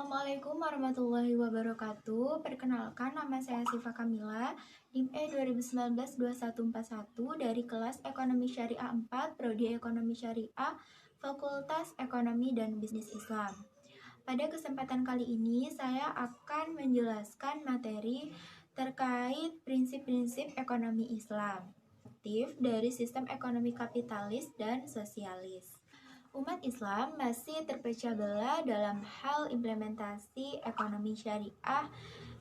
Assalamualaikum warahmatullahi wabarakatuh. Perkenalkan, nama saya Siva Kamila, NIM E2019-2141 dari kelas Ekonomi Syariah 4, Prodi Ekonomi Syariah, Fakultas Ekonomi dan Bisnis Islam. Pada kesempatan kali ini, saya akan menjelaskan materi terkait prinsip-prinsip ekonomi Islam, aktif dari sistem ekonomi kapitalis dan sosialis. Umat Islam masih terpecah belah dalam hal implementasi ekonomi syariah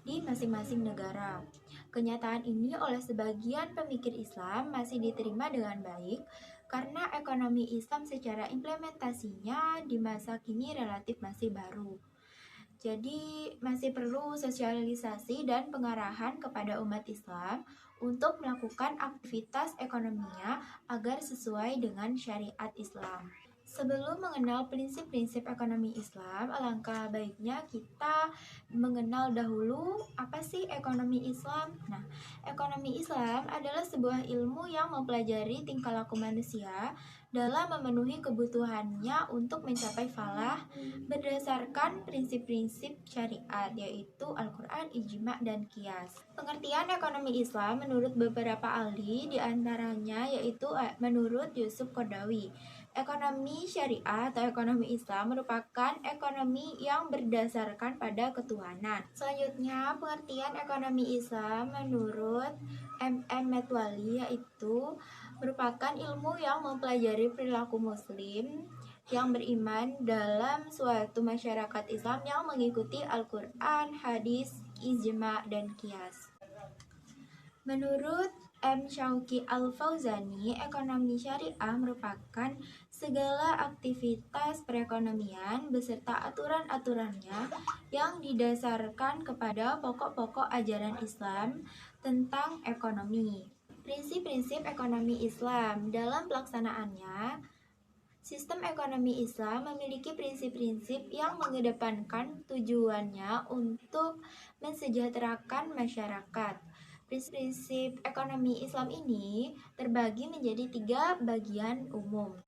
di masing-masing negara. Kenyataan ini oleh sebagian pemikir Islam masih diterima dengan baik karena ekonomi Islam secara implementasinya di masa kini relatif masih baru. Jadi masih perlu sosialisasi dan pengarahan kepada umat Islam untuk melakukan aktivitas ekonominya agar sesuai dengan syariat Islam. Sebelum mengenal prinsip-prinsip ekonomi Islam, alangkah baiknya kita mengenal dahulu apa sih ekonomi Islam. Nah, ekonomi Islam adalah sebuah ilmu yang mempelajari tingkah laku manusia dalam memenuhi kebutuhannya untuk mencapai falah berdasarkan prinsip-prinsip syariat, yaitu Al-Quran, Ijma, dan Qiyas. Pengertian ekonomi Islam menurut beberapa ahli diantaranya yaitu menurut Yusuf Qaradawi, ekonomi syariah atau ekonomi Islam merupakan ekonomi yang berdasarkan pada ketuhanan. Selanjutnya, pengertian ekonomi Islam menurut M.M. Metwali yaitu merupakan ilmu yang mempelajari perilaku muslim yang beriman dalam suatu masyarakat Islam yang mengikuti Al-Quran, hadis, ijma, dan qiyas. Menurut M. Syauqi Al-Fauzani, ekonomi syariah merupakan segala aktivitas perekonomian beserta aturan-aturannya yang didasarkan kepada pokok-pokok ajaran Islam tentang ekonomi. Prinsip-prinsip ekonomi Islam dalam pelaksanaannya, sistem ekonomi Islam memiliki prinsip-prinsip yang mengedepankan tujuannya untuk mensejahterakan masyarakat. Prinsip-prinsip ekonomi Islam ini terbagi menjadi 3 bagian umum.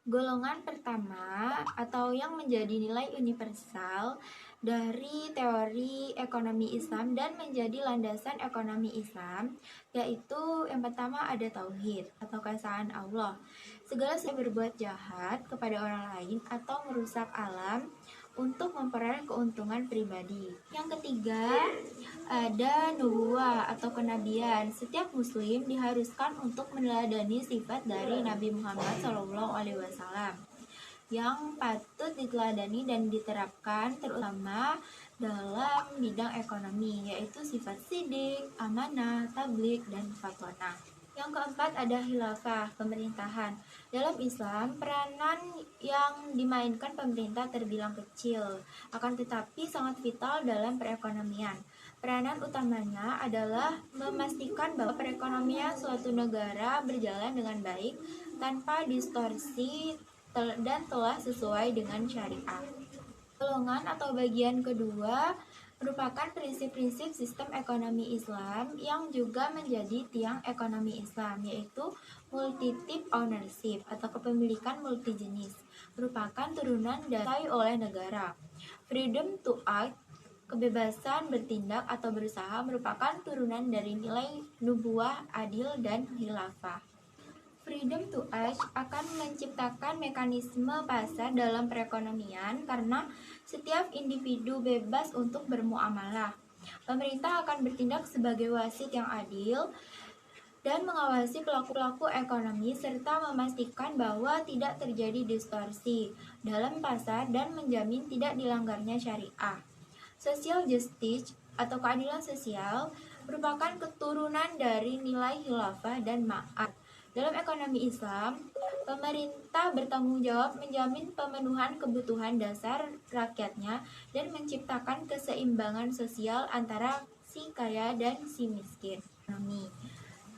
Golongan pertama atau yang menjadi nilai universal dari teori ekonomi Islam dan menjadi landasan ekonomi Islam, yaitu yang pertama ada tauhid atau keesaan Allah. Segala yang berbuat jahat kepada orang lain atau merusak alam untuk memperoleh keuntungan pribadi. Yang ketiga, ada nubuwah atau kenabian. Setiap muslim diharuskan untuk meneladani sifat dari Nabi Muhammad SAW yang patut diteladani dan diterapkan terutama dalam bidang ekonomi, yaitu sifat sidik, amanah, tabligh, dan fatwana. Yang keempat ada khilafah, pemerintahan. Dalam Islam, peranan yang dimainkan pemerintah terbilang kecil, akan tetapi sangat vital dalam perekonomian. Peranan utamanya adalah memastikan bahwa perekonomian suatu negara berjalan dengan baik tanpa distorsi dan telah sesuai dengan syariah. Golongan atau bagian kedua merupakan prinsip-prinsip sistem ekonomi Islam yang juga menjadi tiang ekonomi Islam, yaitu multi-tip ownership atau kepemilikan multijenis, merupakan turunan dari oleh negara. Freedom to act, kebebasan bertindak atau berusaha, merupakan turunan dari nilai nubuwah, adil, dan khilafah. Freedom to act akan menciptakan mekanisme pasar dalam perekonomian karena setiap individu bebas untuk bermuamalah. Pemerintah akan bertindak sebagai wasit yang adil dan mengawasi pelaku-pelaku ekonomi serta memastikan bahwa tidak terjadi distorsi dalam pasar dan menjamin tidak dilanggarnya syariah. Social justice atau keadilan sosial merupakan keturunan dari nilai khilafah dan ma'at. Dalam ekonomi Islam, pemerintah bertanggung jawab menjamin pemenuhan kebutuhan dasar rakyatnya dan menciptakan keseimbangan sosial antara si kaya dan si miskin.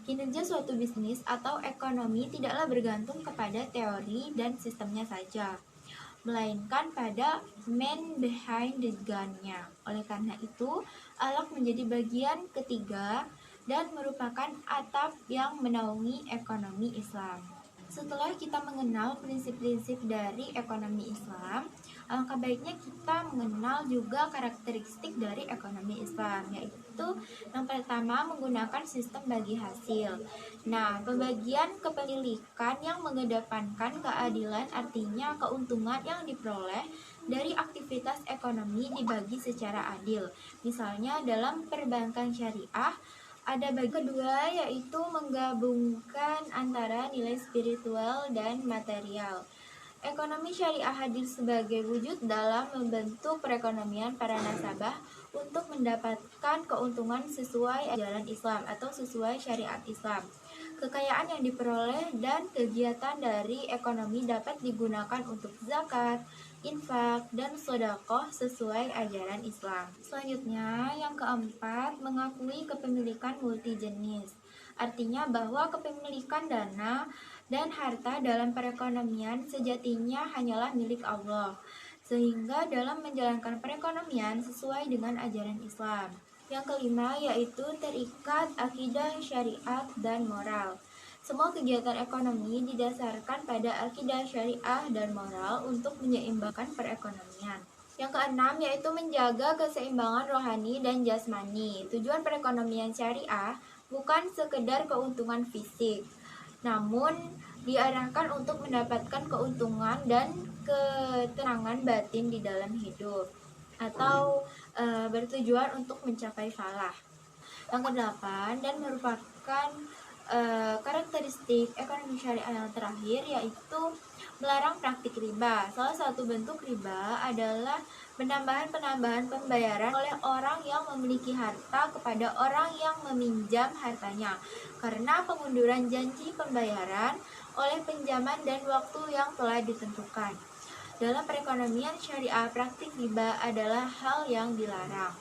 Kinerja suatu bisnis atau ekonomi tidaklah bergantung kepada teori dan sistemnya saja, melainkan pada man behind the gun-nya. Oleh karena itu, akhlak menjadi bagian ketiga dan merupakan atap yang menaungi ekonomi Islam. Setelah kita mengenal prinsip-prinsip dari ekonomi Islam, alangkah baiknya kita mengenal juga karakteristik dari ekonomi Islam, yaitu yang pertama menggunakan sistem bagi hasil. Nah, pembagian kepemilikan yang mengedepankan keadilan artinya keuntungan yang diperoleh dari aktivitas ekonomi dibagi secara adil. Misalnya dalam perbankan syariah, ada bagi kedua yaitu menggabungkan antara nilai spiritual dan material. Ekonomi syariah hadir sebagai wujud dalam membentuk perekonomian para nasabah untuk mendapatkan keuntungan sesuai ajaran Islam atau sesuai syariat Islam. Kekayaan yang diperoleh dan kegiatan dari ekonomi dapat digunakan untuk zakat, infak, dan sedekah sesuai ajaran Islam. Selanjutnya, yang keempat, mengakui kepemilikan multijenis. Artinya bahwa kepemilikan dana dan harta dalam perekonomian sejatinya hanyalah milik Allah, sehingga dalam menjalankan perekonomian sesuai dengan ajaran Islam. Yang kelima yaitu terikat akidah syariat dan moral. Semua kegiatan ekonomi didasarkan pada akidah syariah dan moral untuk menyeimbangkan perekonomian. Yang keenam yaitu menjaga keseimbangan rohani dan jasmani. Tujuan perekonomian syariah bukan sekedar keuntungan fisik, namun diarahkan untuk mendapatkan keuntungan dan ketenangan batin di dalam hidup, atau bertujuan untuk mencapai falah. Yang kedelapan dan merupakan karakteristik ekonomi syariah yang terakhir yaitu melarang praktik riba. Salah satu bentuk riba adalah penambahan pembayaran oleh orang yang memiliki harta kepada orang yang meminjam hartanya karena pengunduran janji pembayaran oleh pinjaman dan waktu yang telah ditentukan. Dalam perekonomian syariah, praktik riba adalah hal yang dilarang.